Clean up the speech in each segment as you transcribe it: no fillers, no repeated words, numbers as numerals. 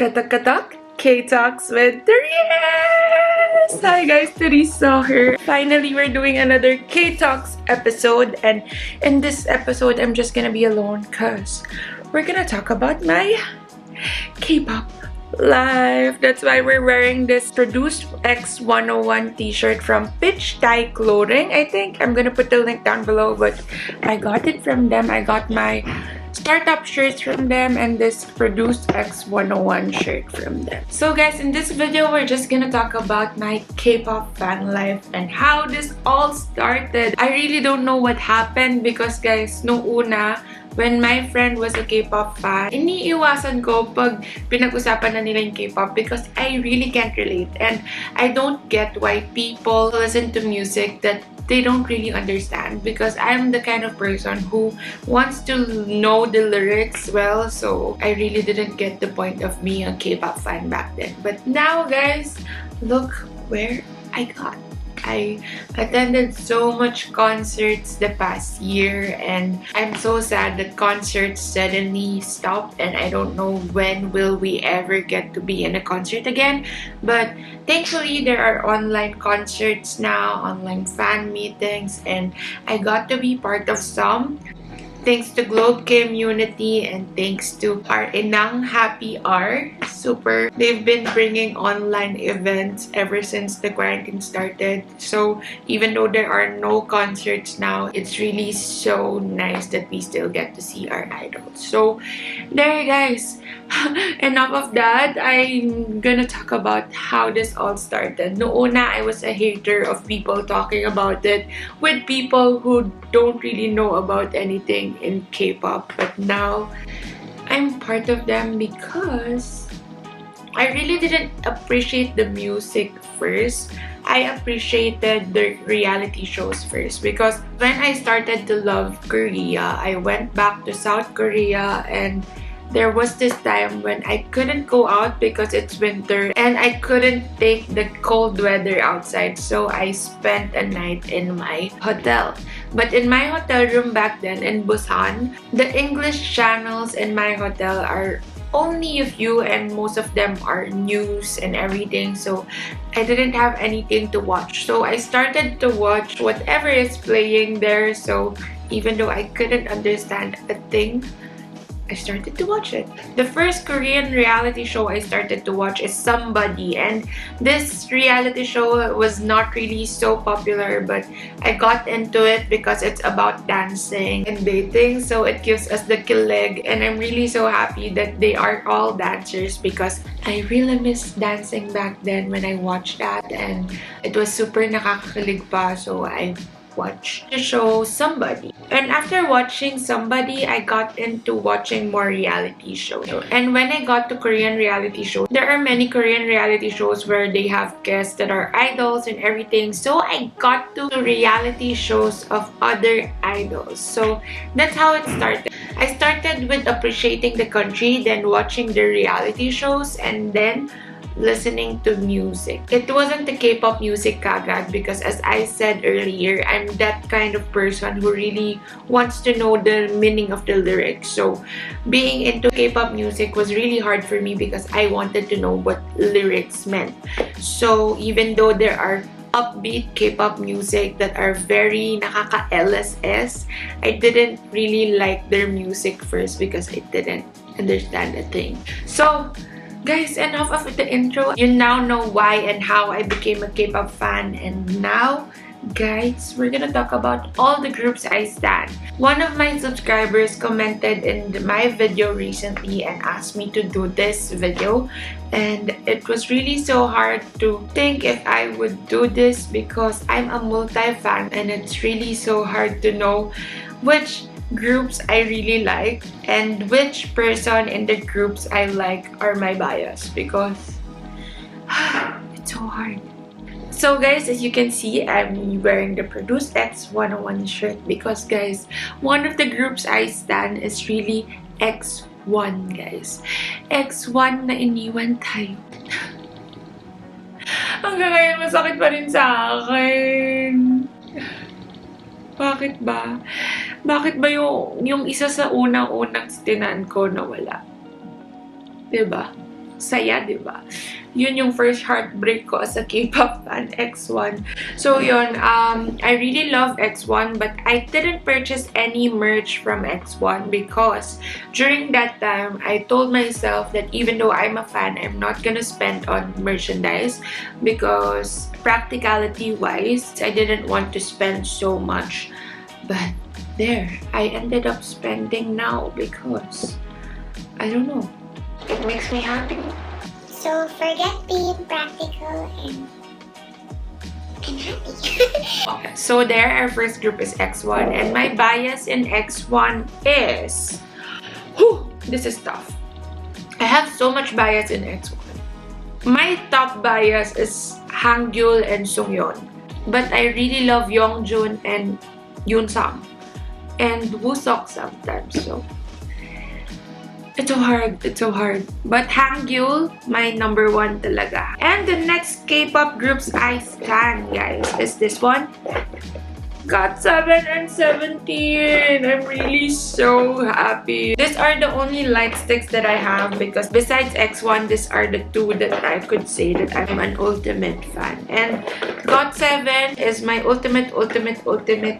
Katak K-Talks with Therese! Hi guys, Theresesohere. Finally, we're doing another K-Talks episode, and in this episode, I'm just gonna be alone because we're gonna talk about my K-pop life. That's why we're wearing this Produced X101 t-shirt from Pitch Thai Clothing. I think I'm gonna put the link down below, but I got it from them. I got my startup shirts from them and this Produced X101 shirt from them. So guys, in this video, we're just gonna talk about my K-pop fan life and how this all started. I really don't know what happened because guys, nung una, when my friend was a K-pop fan, iniiwasan ko pag pinag-usapan na nila yung K-pop because I really can't relate. And I don't get why people listen to music that they don't really understand, because I'm the kind of person who wants to know the lyrics well, so I really didn't get the point of being a K-pop fan back then. But now guys, look where I got. I attended so much concerts the past year, and I'm so sad that concerts suddenly stopped, and I don't know when will we ever get to be in a concert again. But thankfully there are online concerts now, online fan meetings, and I got to be part of some. Thanks to Globe Community and thanks to our Inang Happy Hour. Super. They've been bringing online events ever since the quarantine started. So even though there are no concerts now, it's really so nice that we still get to see our idols. So there guys, enough of that. I'm gonna talk about how this all started. No una, I was a hater of people talking about it with people who don't really know about anything in K-pop, but now I'm part of them because I really didn't appreciate the music first. I appreciated the reality shows first because when I started to love Korea, I went back to South Korea, and there was this time when I couldn't go out because it's winter and I couldn't take the cold weather outside, so I spent a night in my hotel. But in my hotel room back then in Busan, the English channels in my hotel are only a few, and most of them are news and everything, so I didn't have anything to watch. So I started to watch whatever is playing there, so even though I couldn't understand a thing, I started to watch it. The first Korean reality show I started to watch is Somebody, and this reality show was not really so popular, but I got into it because it's about dancing and dating, so it gives us the kilig, and I'm really so happy that they are all dancers because I really miss dancing back then when I watched that, and it was super nakakakilig pa, so I watch the show Somebody. And after watching Somebody, I got into watching more reality shows. And when I got to Korean reality shows, there are many Korean reality shows where they have guests that are idols and everything. So I got to reality shows of other idols. So that's how it started. I started with appreciating the country, then watching the reality shows, and then listening to music. It wasn't the K-pop music kagad because, as I said earlier, I'm that kind of person who really wants to know the meaning of the lyrics. So being into K-pop music was really hard for me because I wanted to know what lyrics meant. So even though there are upbeat K-pop music that are very nakaka-LSS, I didn't really like their music first because I didn't understand a thing. So guys, enough of the intro. You now know why and how I became a K-pop fan. And now, guys, we're gonna talk about all the groups I stan. One of my subscribers commented in my video recently and asked me to do this video. And it was really so hard to think if I would do this because I'm a multi-fan, and it's really so hard to know which groups I really like and which person in the groups I like are my bias, because it's so hard. So guys, as you can see, I'm wearing the Produced X101 shirt because guys, one of the groups I stan is really X1 guys. X1 na iniwan tayo. Hanggang ngayon masakit pa rin sa akin. Bakit ba? Bakit ba yung isa sa unang-unang stinan ko nawala? Diba? saya, diba? Yun yung first heartbreak ko as a K-pop fan, X1. So yun, I really love X1, but I didn't purchase any merch from X1 because during that time, I told myself that even though I'm a fan, I'm not gonna spend on merchandise because practicality-wise, I didn't want to spend so much. But there, I ended up spending now because, I don't know, it makes me happy. So forget being practical and happy. Okay, so there, our first group is X1, and my bias in X1 is... Whew, this is tough. I have so much bias in X1. My top bias is Hangyul and Sungyeon. But I really love Yeongjun and Yoonsang. And Woo-seok sometimes, so... It's so hard. But Hangyul, my number one talaga. And the next K-pop groups I stan, guys, is this one. GOT7 and 17. I'm really so happy. These are the only light sticks that I have because besides X1, these are the two that I could say that I'm an ultimate fan. And GOT7 is my ultimate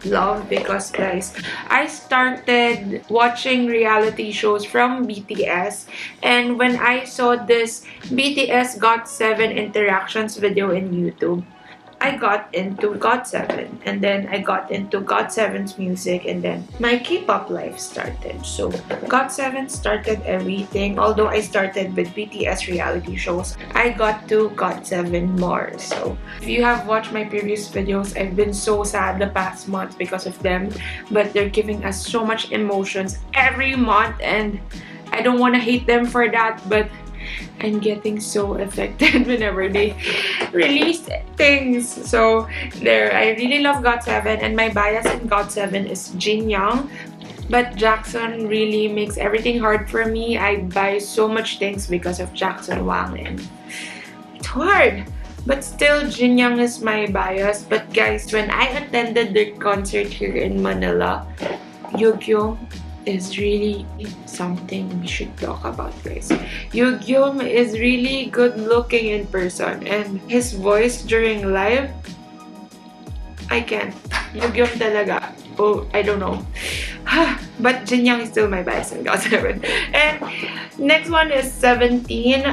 love because, guys, I started watching reality shows from BTS, and when I saw this BTS GOT7 interactions video in YouTube, I got into GOT7, and then I got into GOT7's music, and then my K-pop life started. So GOT7 started everything. Although I started with BTS reality shows, I got to GOT7 more. So if you have watched my previous videos, I've been so sad the past month because of them, but they're giving us so much emotions every month, and I don't want to hate them for that, but I'm getting so affected whenever they release things. So there, I really love GOT7, and my bias in GOT7 is Jin Young. But Jackson really makes everything hard for me. I buy so much things because of Jackson Wang, and it's hard. But still, Jin Young is my bias. But guys, when I attended their concert here in Manila, Yugyeom is really something we should talk about, guys. Yugyeom is really good looking in person, and his voice during live, I can't. Yugyeom talaga. Oh, I don't know. But Jin Young is still my bias in GOT7. And next one is 17.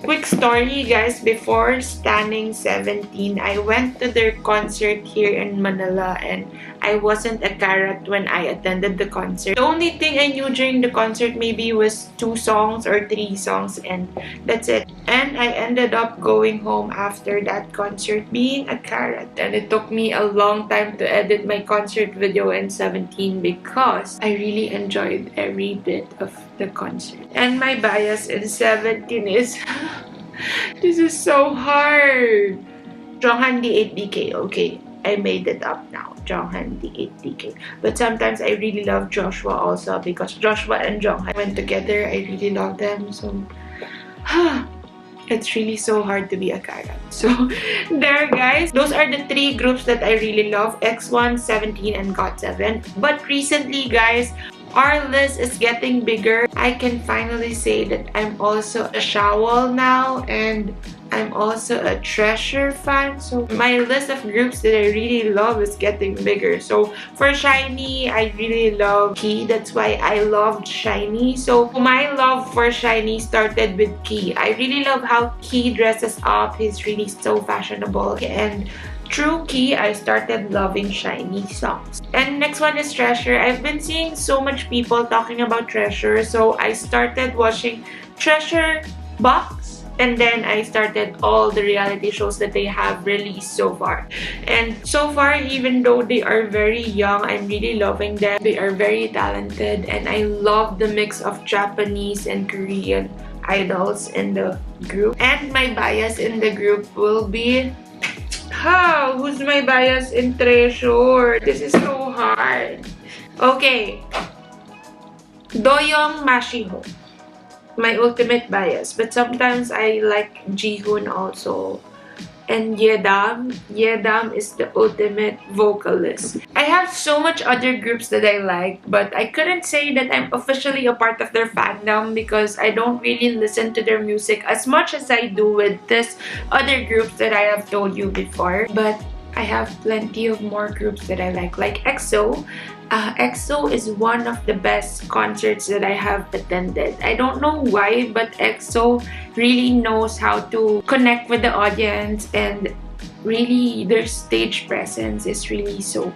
Quick story, guys. Before standing 17, I went to their concert here in Manila, and I wasn't a carrot when I attended the concert. The only thing I knew during the concert maybe was 2 songs or 3 songs, and that's it. And I ended up going home after that concert being a carrot. And it took me a long time to edit my concert video in 17 because I really enjoyed every bit of the concert. And my bias in 17 is... this is so hard. Jonghan the 8DK, okay. I made it up now. Jonghan the 8DK. But sometimes I really love Joshua also because Joshua and Jonghan went together. I really love them. So it's really so hard to be a carrot. So there, guys. Those are the 3 groups that I really love. X1, 17, and GOT7. But recently, guys, our list is getting bigger. I can finally say that I'm also a Shawol now, and I'm also a Treasure fan. So my list of groups that I really love is getting bigger. So for SHINee, I really love Key. That's why I loved SHINee. So my love for SHINee started with Key. I really love how Key dresses up. He's really so fashionable. And through Key, I started loving SHINee songs. And next one is Treasure. I've been seeing so much people talking about Treasure. So I started watching Treasure Box, and then I started all the reality shows that they have released so far. And so far, even though they are very young, I'm really loving them. They are very talented, and I love the mix of Japanese and Korean idols in the group. And my bias in the group will be... who's my bias in Treasure? This is so hard. Okay. Doyoung Mashiho. My ultimate bias. But sometimes I like Jihoon also. and Yedam. Yedam is the ultimate vocalist. I have so much other groups that I like, but I couldn't say that I'm officially a part of their fandom because I don't really listen to their music as much as I do with this other groups that I have told you before. But I have plenty of more groups that I like EXO. EXO is one of the best concerts that I have attended. I don't know why, but EXO really knows how to connect with the audience, and really their stage presence is really so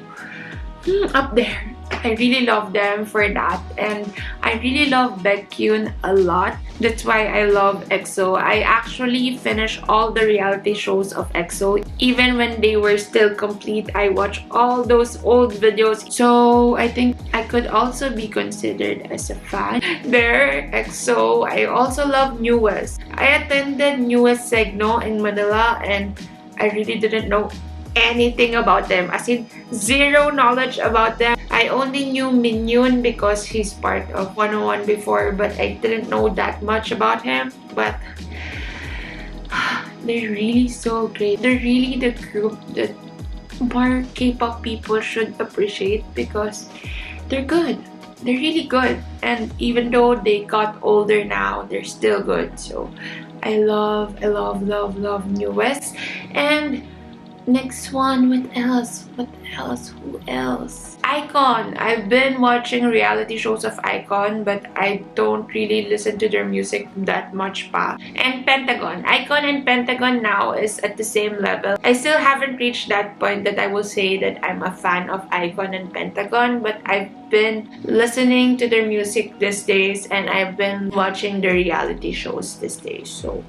up there. I really love them for that, and I really love Baekhyun a lot. That's why I love EXO. I actually finished all the reality shows of EXO. Even when they were still complete, I watched all those old videos. So I think I could also be considered as a fan there. EXO. I also love Newest. I attended Newest Segno in Manila, and I really didn't know anything about them, as in zero knowledge about them. I only knew Minhyun because he's part of 101 before, but I didn't know that much about him. But they're really so great. They're really the group that more K-pop people should appreciate because they're good. They're really good, and even though they got older now, they're still good. So I love Newest. And next one, what else? Who else? iKON. I've been watching reality shows of iKON, but I don't really listen to their music that much pa. And Pentagon. iKON and Pentagon now is at the same level. I still haven't reached that point that I will say that I'm a fan of iKON and Pentagon, but I've been listening to their music these days, and I've been watching their reality shows these days. So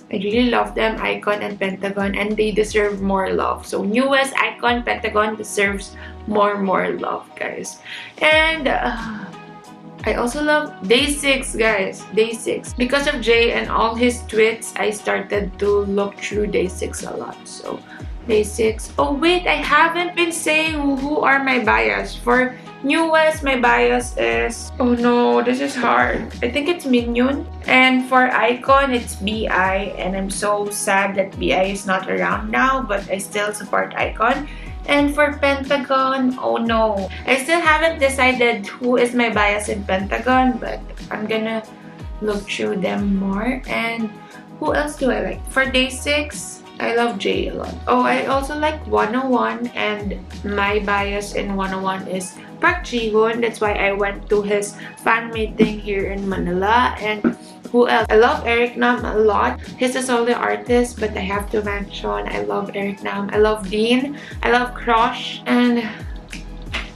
I really love them, iKON and Pentagon, and they deserve more love. So Newest, iKON, Pentagon deserves more love, guys. And I also love Day6, guys. Day6. Because of Jay and all his tweets, I started to look through Day6 a lot. So Day6. Oh wait, I haven't been saying who are my bias. For Newest, my bias is, oh no, this is hard. I think it's Minhyun. And for iKON, it's BI. And I'm so sad that BI is not around now, but I still support iKON. And for Pentagon, oh no, I still haven't decided who is my bias in Pentagon, but I'm gonna look through them more. And who else do I like? For Day6, I love Jay a lot. Oh, I also like 101, and my bias in 101 is Park Ji-hoon. That's why I went to his fan meeting here in Manila. And who else? I love Eric Nam a lot. He's a solo artist, but I have to mention I love Eric Nam. I love Dean. I love Crush. And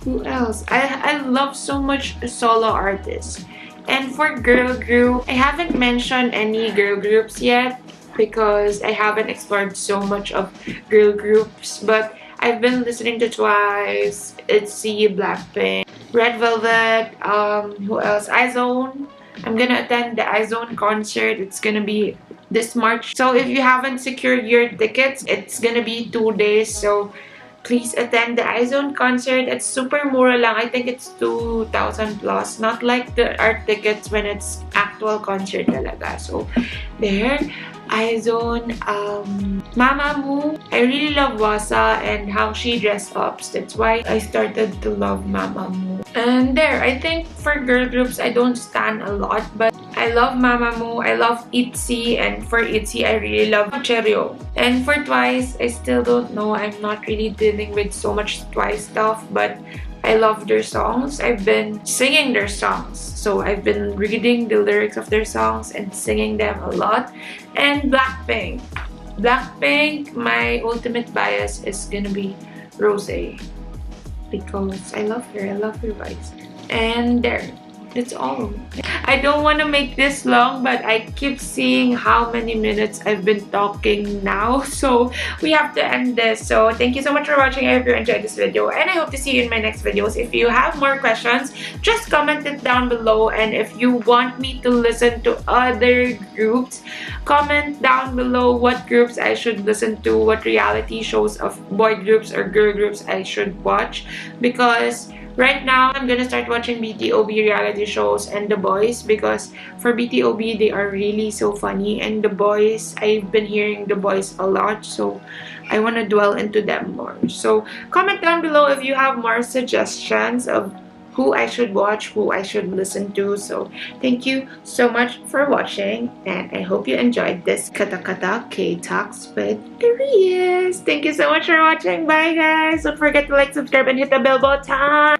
who else? I love so much solo artists. And for girl group, I haven't mentioned any girl groups yet because I haven't explored so much of girl groups, but I've been listening to Twice, ITZY, Blackpink, Red Velvet, who else? iZone. I'm gonna attend the iZone concert. It's gonna be this March. So if you haven't secured your tickets, it's gonna be 2 days. So please attend the iZone concert. It's super mura lang. I think it's 2,000 plus. Not like the art tickets when it's actual concert talaga. So there. iZone, Mamamoo. I really love Wasa and how she dressed up. That's why I started to love Mamamoo. And there, I think for girl groups, I don't stan a lot, but I love Mamamoo, I love ITZY, and for ITZY, I really love Cherryo. And for Twice, I still don't know. I'm not really dealing with so much Twice stuff, but I love their songs. I've been singing their songs. So I've been reading the lyrics of their songs and singing them a lot. And Blackpink. Blackpink, my ultimate bias is gonna be Rosé. Because I love her. I love her voice. And there. That's all. I don't want to make this long, but I keep seeing how many minutes I've been talking now. So we have to end this. So thank you so much for watching. I hope you enjoyed this video, and I hope to see you in my next videos. If you have more questions, just comment it down below. And if you want me to listen to other groups, comment down below what groups I should listen to, what reality shows of boy groups or girl groups I should watch. Because Right now, I'm gonna start watching BTOB reality shows and The Boys because for BTOB, they are really so funny. And The Boys, I've been hearing The Boys a lot, so I want to dwell into them more. So comment down below if you have more suggestions of who I should watch, who I should listen to. So thank you so much for watching, and I hope you enjoyed this Kata Kata K Talks with Therese. Thank you so much for watching. Bye guys. Don't forget to like, subscribe, and hit the bell button.